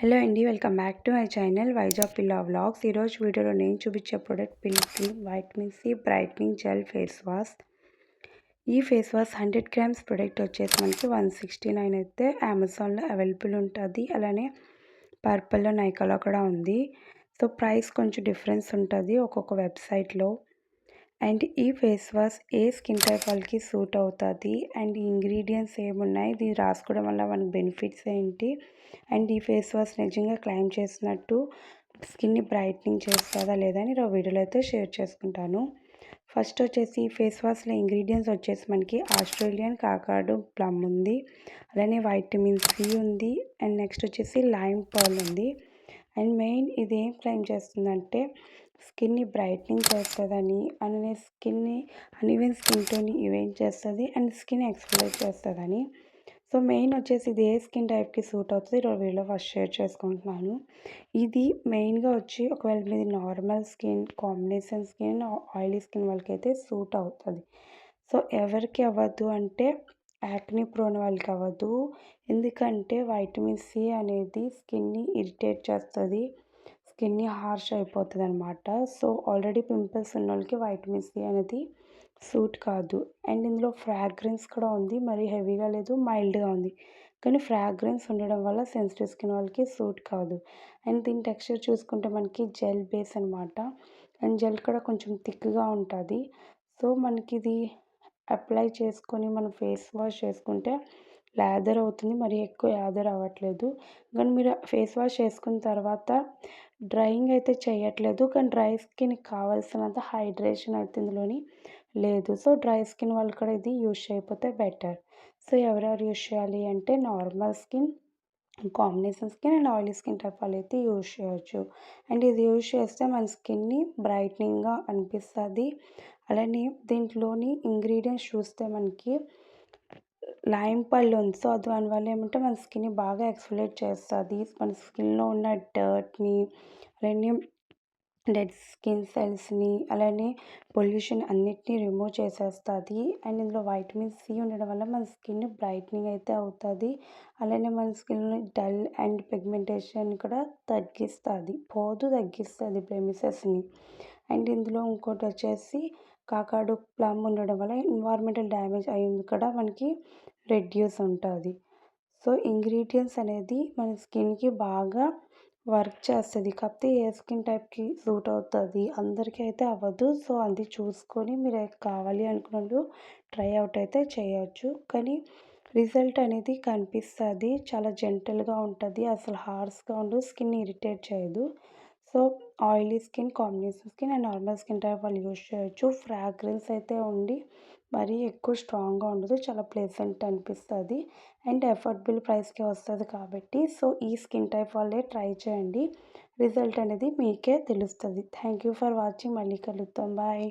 Hello అండి, welcome back to my channel Vizag Pilla vlogs. ఈరోజు వీడియోలో నేను చూపించే ప్రోడక్ట్ పిల్లి vitamin C brightening gel face wash. ఈ ఫేస్ వాష్ 100 గ్రామ్స్ ప్రోడక్ట్ వచ్చేసి మనకి 169 అయితే అమెజాన్లో అవైలబుల్ ఉంటుంది. అలానే పర్పుల్లో నైకాలో కూడా ఉంది. సో ప్రైస్ కొంచెం డిఫరెన్స్ ఉంటుంది ఒక్కొక్క వెబ్సైట్లో. అండ్ ఈ ఫేస్ వాష్ ఏ స్కిన్ టైప్ వాళ్ళకి సూట్ అవుతుంది అండ్ ఇంగ్రీడియంట్స్ ఏమున్నాయి, ఇది రాసుకోవడం వల్ల మనకి బెనిఫిట్స్ ఏంటి, అండ్ ఈ ఫేస్ వాష్ నిజంగా క్లైమ్ చేసినట్టు స్కిన్ని బ్రైట్నింగ్ చేస్తుందా లేదా అని వీడియోలో అయితే షేర్ చేసుకుంటాను. ఫస్ట్ వచ్చేసి ఈ ఫేస్ వాష్లో ఇంగ్రీడియంట్స్ వచ్చేసి మనకి ఆస్ట్రేలియన్ కాకాడో ప్లమ్ ఉంది, అలానే వైటమిన్ సి ఉంది, అండ్ నెక్స్ట్ వచ్చేసి లైమ్ పర్ల్ ఉంది. అండ్ మెయిన్ ఇది ఏం క్లైమ్ చేస్తుందంటే స్కిన్ని బ్రైట్నింగ్ చేస్తుందని, అలానే స్కిన్ని అన్ఈవెన్ స్కిన్ టోన్ని ఈవెన్ చేస్తుంది అండ్ స్కిన్ ఎక్స్ఫోలియేట్ చేస్తుందని. సో మెయిన్ వచ్చేసి ఇది ఏ స్కిన్ టైప్కి సూట్ అవుతుంది వీడియోలో ఫస్ట్ షేర్ చేసుకుంటున్నాను. ఇది మెయిన్గా వచ్చి ఒకవేళ మీది normal skin, combination skin, oily skin వాళ్ళకైతే సూట్ అవుతుంది. సో ఎవరికి అవ్వదు అంటే యాక్ని ప్రోన్ వాళ్ళకి అవ్వదు. ఎందుకంటే వైటమిన్ సి అనేది స్కిన్ని ఇరిటేట్ చేస్తుంది, స్కిన్ని హార్ష్ అయిపోతుంది అనమాట. సో ఆల్రెడీ పింపుల్స్ ఉన్న వాళ్ళకి వైటమిన్ సి అనేది సూట్ కాదు. అండ్ ఇందులో ఫ్రాగ్రెన్స్ కూడా ఉంది, మరీ హెవీగా లేదు, మైల్డ్గా ఉంది. కానీ ఫ్రాగ్రెన్స్ ఉండడం వల్ల సెన్సిటివ్ స్కిన్ వాళ్ళకి సూట్ కాదు. అండ్ దీని టెక్స్చర్ చూసుకుంటే మనకి జెల్ బేస్ అనమాట. అండ్ జెల్ కూడా కొంచెం థిక్గా ఉంటుంది. సో మనకి ఇది అప్లై చేసుకొని మనం ఫేస్ వాష్ చేసుకుంటే లాదర్ అవుతుంది, మరి ఎక్కువ లాదర్ అవ్వట్లేదు. కానీ మీరు ఫేస్ వాష్ చేసుకున్న తర్వాత డ్రైయింగ్ అయితే చేయట్లేదు, కానీ డ్రై స్కిన్కి కావాల్సినంత హైడ్రేషన్ అయితే ఇందులోని లేదు. సో డ్రై స్కిన్ వాళ్ళు కూడా ఇది యూజ్ చేయకపోతే బెటర్. సో ఎవరెవరు యూజ్ చేయాలి అంటే normal skin, combination skin and oily skin type వాళ్ళు అయితే యూజ్ చేయొచ్చు. అండ్ ఇది యూజ్ చేస్తే మన స్కిన్ని బ్రైట్నింగ్గా అనిపిస్తుంది. అలానే దీంట్లోని ఇంగ్రీడియంట్స్ చూస్తే మనకి లైమ్ పళ్ళు ఉంది. సో దానివల్ల ఏమంటే మన స్కిన్ని బాగా ఎక్స్ఫోలియేట్ చేస్తుంది, మన స్కిన్లో ఉన్న డర్ట్ని, అలానే డెడ్ స్కిన్ సెల్స్ని, అలానే పొల్యూషన్ అన్నిటినీ రిమూవ్ చేసేస్తుంది. అండ్ ఇందులో వైటమిన్ సి ఉండడం వల్ల మన స్కిన్ బ్రైట్నింగ్ అయితే అవుతుంది. అలానే మన స్కిన్లో డల్ అండ్ పిగ్మెంటేషన్ కూడా తగ్గిస్తుంది, పోదు తగ్గిస్తుంది బ్లెమిషెస్ని. అండ్ ఇందులో ఇంకోటి వచ్చేసి కాకాడో ప్లమ్ ఉండడం వల్ల ఎన్విరాన్మెంటల్ డ్యామేజ్ అయింది కూడా మనకి రెడ్యూస్ ఉంటుంది. సో ఇంగ్రీడియంట్స్ అనేది మన స్కిన్కి బాగా వర్క్ చేస్తుంది. కాకపోతే ఏ స్కిన్ టైప్కి సూట్ అవుతుంది, అందరికీ అయితే అవ్వదు. సో అది చూసుకొని మీరు కావాలి అనుకున్నప్పుడు ట్రై అవుట్ అయితే చేయొచ్చు. కానీ రిజల్ట్ అనేది కనిపిస్తుంది, చాలా జెంటల్గా ఉంటుంది, అసలు హార్ష్గా ఉండదు, స్కిన్ ఇరిటేట్ చేయదు. So oily skin, combination skin and normal skin type వాళ్ళు యూజ్ చేయొచ్చు. ఫ్రాగ్రెన్స్ అయితే ఉండి మరీ ఎక్కువ స్ట్రాంగ్గా ఉండదు, చాలా ప్లెజెంట్ అనిపిస్తుంది అండ్ అఫోర్డబుల్ ప్రైస్కే వస్తుంది కాబట్టి సో ఈ స్కిన్ టైప్ వాళ్ళే ట్రై చేయండి, రిజల్ట్ అనేది మీకే తెలుస్తుంది. Thank you for watching. మళ్ళీ కలుద్దాం, బాయ్.